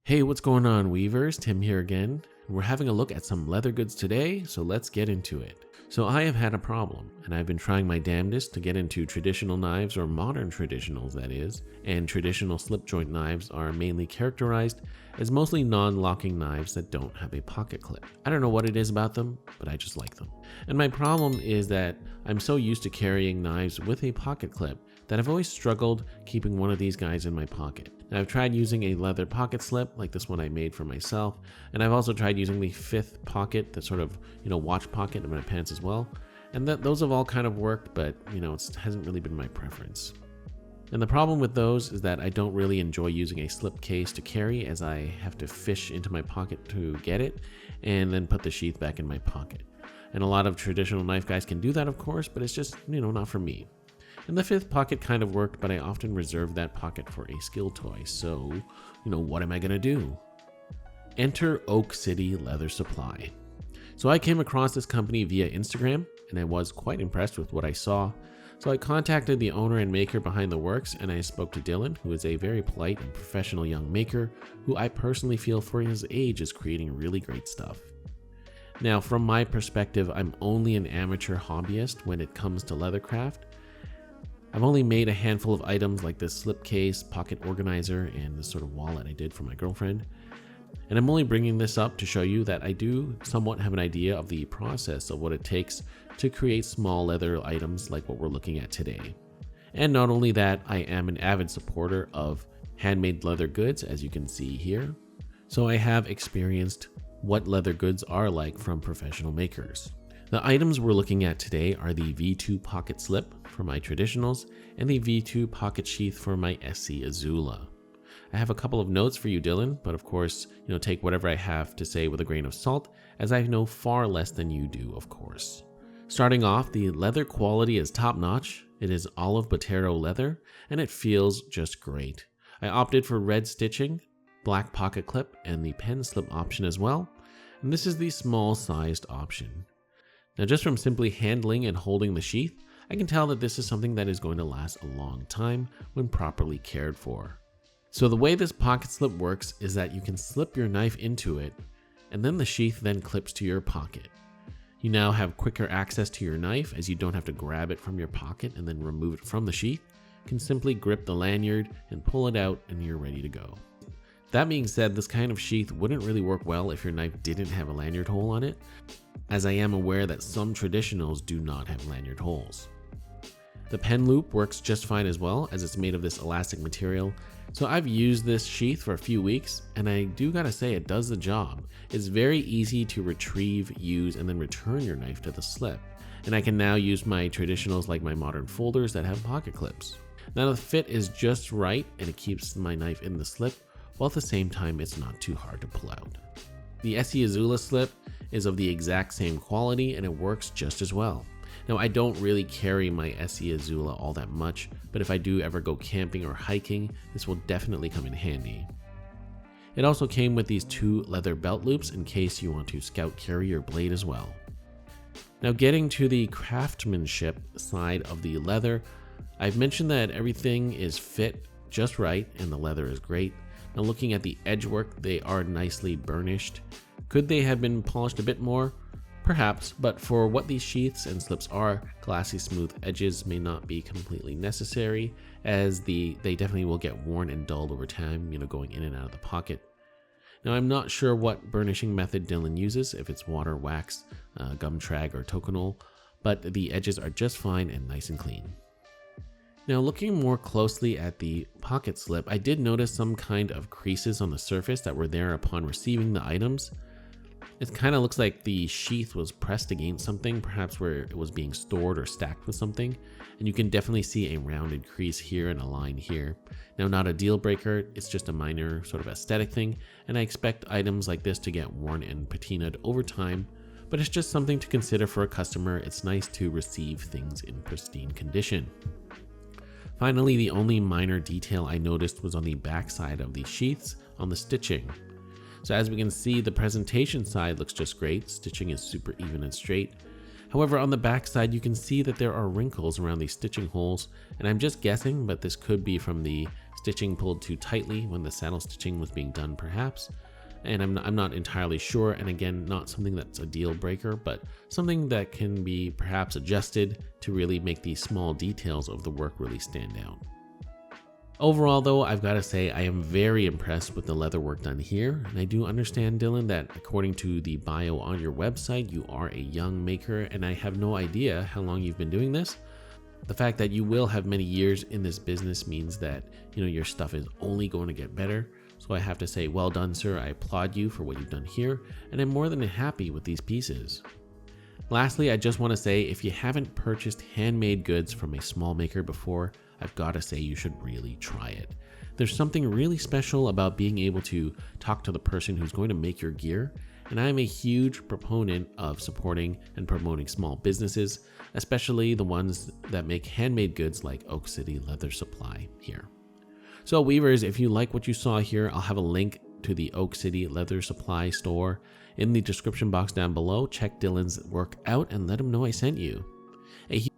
Hey, what's going on, Weavers? Tim here again. We're having a look at some leather goods today, so let's get into it. So I have had a problem, and I've been trying my damnedest to get into traditional knives, or modern traditionals that is, and traditional slip joint knives are mainly characterized as mostly non-locking knives that don't have a pocket clip. I don't know what it is about them, but I just like them. And my problem is that I'm so used to carrying knives with a pocket clip that I've always struggled keeping one of these guys in my pocket. Now, I've tried using a leather pocket slip like this one I made for myself, and I've also tried using the fifth pocket, that sort of, watch pocket in my pants as well. And those have all kind of worked, but it hasn't really been my preference. And the problem with those is that I don't really enjoy using a slip case to carry, as I have to fish into my pocket to get it and then put the sheath back in my pocket. And a lot of traditional knife guys can do that, of course, but it's just, not for me. And the fifth pocket kind of worked, but I often reserve that pocket for a skill toy. So, what am I going to do? Enter Oak City Leather Supply. So I came across this company via Instagram, and I was quite impressed with what I saw. So I contacted the owner and maker behind the works, and I spoke to Dylan, who is a very polite and professional young maker, who I personally feel for his age is creating really great stuff. Now, from my perspective, I'm only an amateur hobbyist when it comes to leathercraft. I've only made a handful of items like this slipcase, pocket organizer, and this sort of wallet I did for my girlfriend. And I'm only bringing this up to show you that I do somewhat have an idea of the process of what it takes to create small leather items like what we're looking at today. And not only that, I am an avid supporter of handmade leather goods, as you can see here. So I have experienced what leather goods are like from professional makers. The items we're looking at today are the V2 pocket slip for my traditionals and the V2 pocket sheath for my SC Azula. I have a couple of notes for you, Dylan, but of course, take whatever I have to say with a grain of salt, as I know far less than you do, of course. Starting off, the leather quality is top notch. It is olive Botero leather, and it feels just great. I opted for red stitching, black pocket clip, and the pen slip option as well, and this is the small sized option. Now, just from simply handling and holding the sheath, I can tell that this is something that is going to last a long time when properly cared for. So the way this pocket slip works is that you can slip your knife into it, and then the sheath then clips to your pocket. You now have quicker access to your knife, as you don't have to grab it from your pocket and then remove it from the sheath. You can simply grip the lanyard and pull it out, and you're ready to go. That being said, this kind of sheath wouldn't really work well if your knife didn't have a lanyard hole on it, as I am aware that some traditionals do not have lanyard holes. The pen loop works just fine as well, as it's made of this elastic material. So I've used this sheath for a few weeks, and I do gotta say it does the job. It's very easy to retrieve, use, and then return your knife to the slip. And I can now use my traditionals like my modern folders that have pocket clips. Now the fit is just right, and it keeps my knife in the slip, while at the same time it's not too hard to pull out. The SC Azula slip is of the exact same quality, and it works just as well. Now, I don't really carry my SC Azula all that much, but if I do ever go camping or hiking, this will definitely come in handy. It also came with these two leather belt loops in case you want to scout carry your blade as well. Now, getting to the craftsmanship side of the leather, I've mentioned that everything is fit just right and the leather is great. Now, looking at the edge work, they are nicely burnished. Could they have been polished a bit more? Perhaps, but for what these sheaths and slips are, glassy smooth edges may not be completely necessary, as they definitely will get worn and dulled over time, going in and out of the pocket. Now, I'm not sure what burnishing method Dylan uses, if it's water, wax, gum trag, or toconol, but the edges are just fine and nice and clean. Now, looking more closely at the pocket slip, I did notice some kind of creases on the surface that were there upon receiving the items. It kind of looks like the sheath was pressed against something, perhaps where it was being stored or stacked with something, and you can definitely see a rounded crease here and a line here. Now, not a deal breaker, it's just a minor sort of aesthetic thing, and I expect items like this to get worn and patinaed over time, but it's just something to consider for a customer. It's nice to receive things in pristine condition. Finally, the only minor detail I noticed was on the back side of the sheaths on the stitching. So as we can see, the presentation side looks just great. Stitching is super even and straight. However, on the back side, you can see that there are wrinkles around these stitching holes, and I'm just guessing, but this could be from the stitching pulled too tightly when the saddle stitching was being done perhaps. And I'm not entirely sure, and again, not something that's a deal breaker, but something that can be perhaps adjusted to really make these small details of the work really stand out. Overall though, I've got to say I am very impressed with the leather work done here, and I do understand, Dylan, that according to the bio on your website, you are a young maker, and I have no idea how long you've been doing this. The fact that you will have many years in this business means that, your stuff is only going to get better. So I have to say, well done, sir. I applaud you for what you've done here, and I'm more than happy with these pieces. Lastly, I just want to say, if you haven't purchased handmade goods from a small maker before, I've got to say you should really try it. There's something really special about being able to talk to the person who's going to make your gear, and I'm a huge proponent of supporting and promoting small businesses, especially the ones that make handmade goods like Oak City Leather Supply here. So weavers, if you like what you saw here, I'll have a link to the Oak City Leather Supply store in the description box down below. Check Dylan's work out and let him know I sent you. A